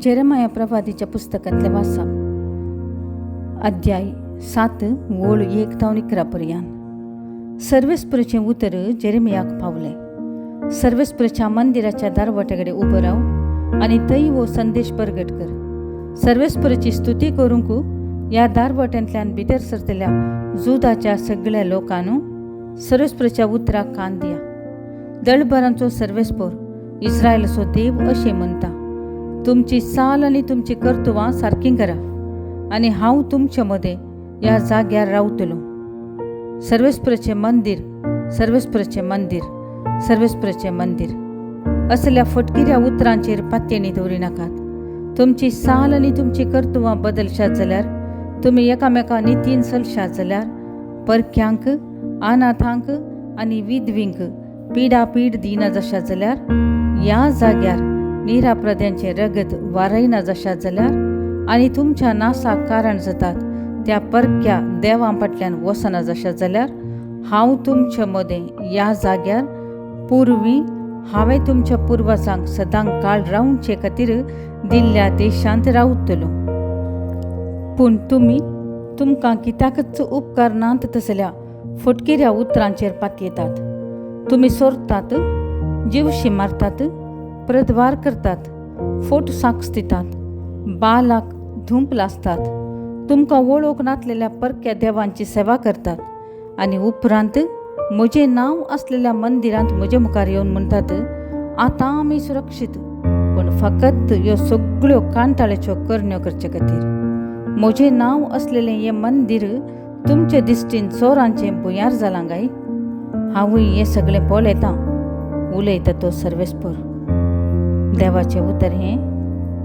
Jeremiah प्रवादीच्या पुस्तकातले वाचप अध्याय 7 वोळ 1 ते 11 पर्यंत. सर्वेस्परचें उतर जेरेमियाक पावलें. सर्वेस्परच्या मंदिराच्या दारवट्याकडे उबो राव आनी थंय वो संदेश परगट कर. सर्वेस्परची स्तुती करूंक ह्या दारवट्यांतल्यान भितर सरतल्या जुदाच्या सगळ्या लोकांनो सर्वेस्परच्या उतराक कान दिया. दळभरांचो सर्वेस्पर इस्रायलाचो देव अशें म्हणटा, तुमची चाल आनी तुमची कर्तुवां सारकीं करा आनी हांव तुमचे मदें ह्या जाग्यार रावतलो. सर्वेस्परचें मंदीर, सर्वेस्परचें मंदीर, सर्वेस्परचें मंदीर असल्या फटकिऱ्या उतरांचेर पातयेणी दवरिनाकात. तुमची चाल आनी तुमची कर्तुवां बदलशात जाल्यार, तुमी एकामेका नितीन चलशात जाल्यार, परक्यांक, अनाथांक आनी विधवींक पिडापीड दिना जशात जाल्यार, ह्या जाग्यार निराप्रद्यांचे रगत वारयना जशात जाल्यार, आनी तुमच्या नासाक कारण जातात त्या परक्या देवां फाटल्यान वसना जशात जाल्यार, हांव तुमचे मदें ह्या जाग्यार पुर्वीं हांवें तुमच्या पुर्वजांक सदांच काळ रावचे खातीर दिल्ल्या देशांत रावतलो. पूण तुमकां कित्याकच उपकार नात तसल्या फटकिऱ्या उतरांचेर पातयेतात. तुमी सोरतात, जीवशी मारतात, प्रद्वार करतात, फोट साक्ष दितात, बालाक धूंप लासतात, तुमकां वळोवंक नातलेल्या परक्या देवांची सेवा करतात आनी उपरांत म्हजें नांव आसलेल्या मंदिरांत म्हजे मुखार येवन म्हणटात, आतां आमी सुरक्षीत, पूण फकत ह्यो सगळ्यो कांटाळ्याच्यो करण्यो करचे खातीर. म्हजें नांव आसलेलें हें मंदीर तुमचे दिश्टीन चोरांचें भुंयार जालां काय? हांवूय हें सगळें पळयतां, उलयता तो सर्वेस्पर. देवाचें उतर हें,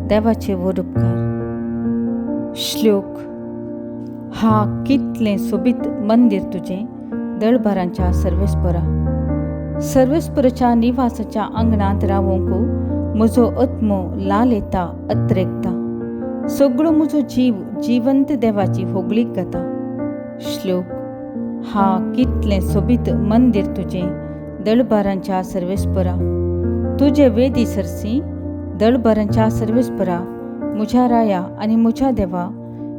देवाचे व्हड उपकार. श्लोक. हा कितलें सोबीत मंदीर तुजें दळभरांच्या सर्वेस्परा. सर्वेस्परच्या निवासाच्या आंगणांत रावूंक म्हजो आत्मो लाल येता, अत्रेकता. सगळो म्हजो जीव जिवंत देवाची होगळीक गाता. श्लोक. हा कितलें सोबीत मंदीर तुजें दळभरांच्या सर्वेस्परा. तुजे वेदी सरसी दळभरांच्या सर्वेस्परा, म्हज्या राया आनी म्हज्या देवा.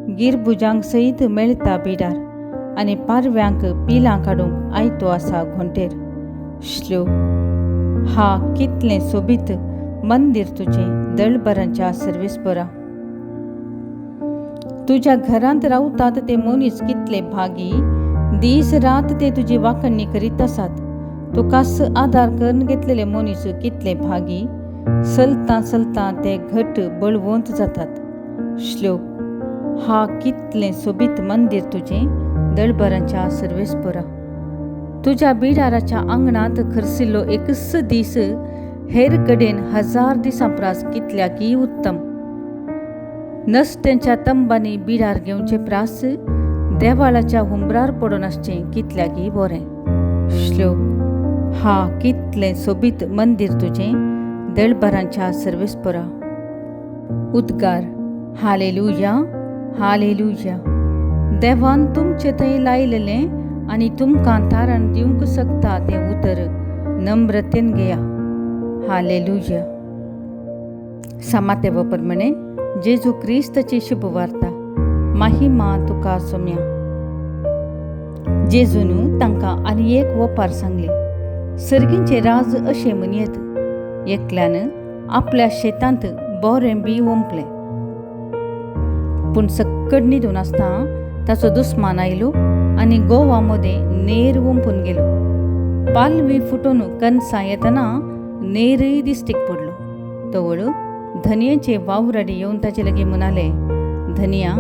गिरबुजांक सयत मेळटा बिडार आनी पारव्यांक पिलां काडूंक आयतो आसा घोंटेर. श्लोक. हा कितलें सोबीत मंदीर तुजें दळभरांच्या सर्वेस्परा. तुज्या घरांत रावतात ते मनीस कितले भागी. दीस रात ते तुजी वांखणी करीत आसात. तुकास आदार करून घेतलेले मनीस कितले भागी. चलतां चलतां ते घट बळवंत जातात. श्लोक. हा कितलें सोबीत मंदीर तुजें दळभरांच्या सर्वेस्परा. तुज्या बिडाराच्या आंगणांत खर्सिल्लो एकच दीस हेर कडेन 1000 दिसां प्रास कितल्याकी उत्तम. नसत्यांच्या तंबांनी बिडार घेवचे प्रास देवाळाच्या हुंबरार पडून आसचें कितल्याकी बरें. श्लोक. हा कितलें सोबीत मंदीर तुजें दळभरांच्या सर्वेस्परा. उद्गार. Hallelujah, hallelujah. देवान तुमचे थंय लायलेलें आनी तुमकां तारण दिवंक शकता तें उतर नम्रतेन घेया. हालेलुया. समातेव प्रमाणे जेजू क्रिस्ताची शुभ वार्ता. महिमा तुका सोम्या. जेजून तांकां आनी एक वपार सांगली. सर्गींचे राज अशें म्हणयत, एकल्यान आपल्या शेतांत बोरें बी ओंपलें. पूण सक्कड न्हिदून आसता ताचो दुस्मान आयलो आनी गोवा मदें नेर ओंपून गेलो. पालवी फुटून कणसां येतना नेरय दिश्टीक पडलो. तवळ धनयेचे वावराडी येवन ताचे लागीं म्हणाले, धनिया,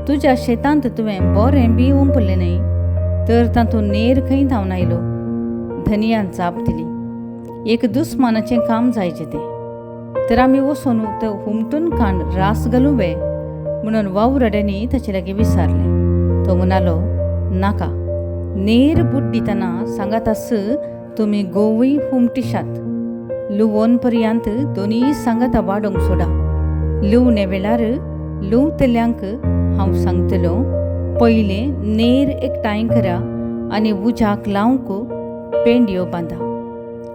तुज्या शेतांत तुवें बोरें बी ओंपलें न्हय, तर तातूंत नेर खंय धांवन आयलो? धनियान जाप दिली, एक दुस्मानाचें काम जायचें तें, तर आमी वचून तो हुमटून काण रास घालूं वे म्हणून वावराड्यांनी ताचे लागीं विचारलें. तो म्हणालो, नाका, नेर बुड्डितना सांगात आस तुमी गोवय हुमटिशात. लुवोन पर्यंत दोनीय सांगाता वाडोवंक सोडा. लुवणे वेळार लुवतल्यांक हांव सांगतलो, पयलें नेर एकठांय करा आनी उज्याक लावंक पेंड्यो बांदा.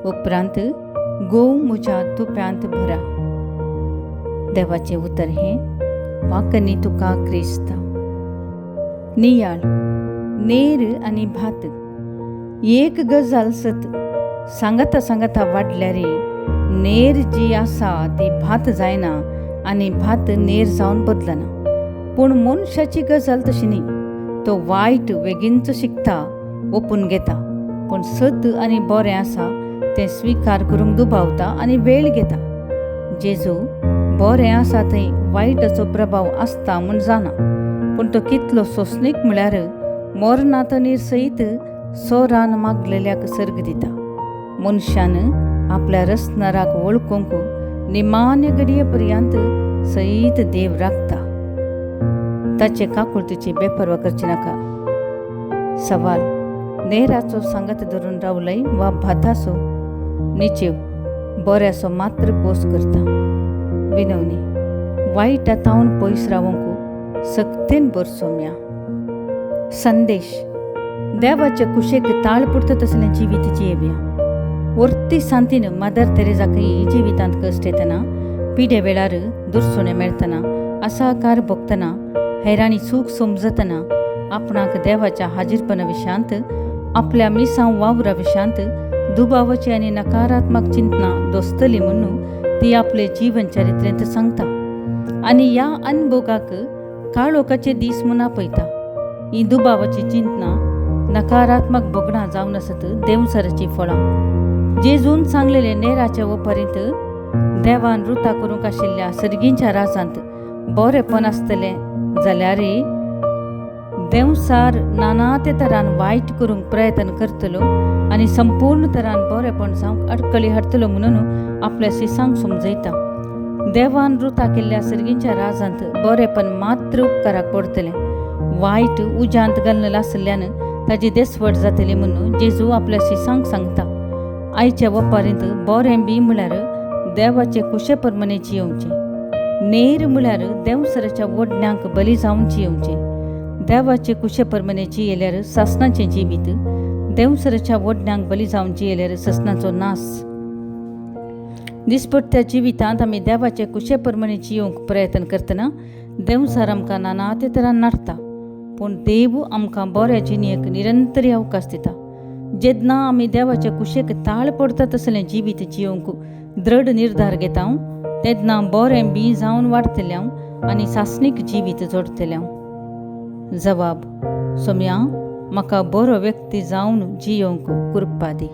उपरांत गोव म्हज्या तुप्यांत भरा. देवाचें उतर हें, वाकनी तुका क्रिस्ता. नियाळ, नेर आनी भात. एक गजाल सत सांगता सांगता वाडल्यार नेर जी आसा ती भात जायना आनी भात नेर जावन बदलना. पूण मनशाची गजाल तशी न्ही. तो वायट बेगीनच शिकता, ओपून घेता. पूण सत आनी बरें आसा तें स्विकार करूंक दुबावता आनी वेळ घेता. जेजू बरें आसा थंय वायटाचो प्रभाव आसता म्हूण जाणा. पूण तो कितलो सोंसणीक म्हळ्यार मोरनातनीर सयत सोरान मागलेल्याक सर्ग दिता. मनशान आपल्या रसनाराक वळखूंक निमाणे घडये पर्यंत सयत देव राखता. ताचे काकुळतीची बेपरवा करची नाका. सवाल, नेराचो सांगत धरून रावलय वा भाताचो? निचेव, बऱ्याचो मात्र पोस करता. विनवणी, वायट आतावन पयस रावंक सक्तीन बरसोम्या. संदेश, देवाच्या कुशेक ताळ पुरतत असलें जिवीत जियेव्या. वर्ती सांतीन मादर तेरेजाकय जिवितांत कश्ट येतना, पिढे वेळार दुरसुणें मेळतना, आसाकार भोगतना, हैराणी सूख समजतना आपणाक देवाच्या हाजीरपणा विशांत, आपल्या मिसांव वावरा विशांत दुबावाची आनी नकारात्मक चिंतना दोस्तली म्हणून ती आपले जीवन चरित्रेंत सांगता. आनी ह्या अनभोगाक काळोखाचे दीस म्हूण आपयता. ही दुबावाची चिंतना नकारात्मक भोगणां जावन आसत देवसराची फळां. जेजून सांगलेले नेराच्या वपारींत देवान रुता करूंक आशिल्ल्या सर्गींच्या राजांत बरेंपण आसतलें जाल्यार देवसार नाना ते तरान वायट करूंक प्रयत्न करतलो आनी संपूर्ण तरान बरेंपण जावंक अडकळी हाडटलो म्हणून आपल्या शिसांक समजयता. देवान रुता केल्ल्या सर्गींच्या राजांत बरेंपण मात्र उपकाराक पडटलें. वायट उज्यांत घालनल आसल्यान ताजी देसवड जातली म्हणून जेजू आपल्या शिसांक सांगता. आयच्या वपारींत बरें बी म्हळ्यार देवाचे कुशे परमणे जियोवचें. नेर म्हळ्यार देवसराच्या वडण्यांक बली जावन जियोवचें. देवाचे कुशे परमणे जियेल्यार सासणाचें जिवीत, देवसराच्या वडण्यांक बली जावन जियेल्यार ससनाचो नास. दिसपट्ट्या जिवितांत आमी देवाचे कुशे परमणे जियोवंक प्रयत्न करतना देवसार आमकां नाना ते तरान नाडटा. पूण देव आमकां बऱ्या जिणेक निरंतरी अवकाश दिता. जेन्ना आमी देवाच्या कुशेक ताळ पडटा तसलें जिवीत जियोवंक दृढ निर्धार घेता तेन्ना बरें बी जावन वाडटल्यां आनी सासणीक जिवीत जोडटल्यां. जवाब, सोम्या, म्हाका बरो व्यक्ती जावन जियोवंक कृपा दी.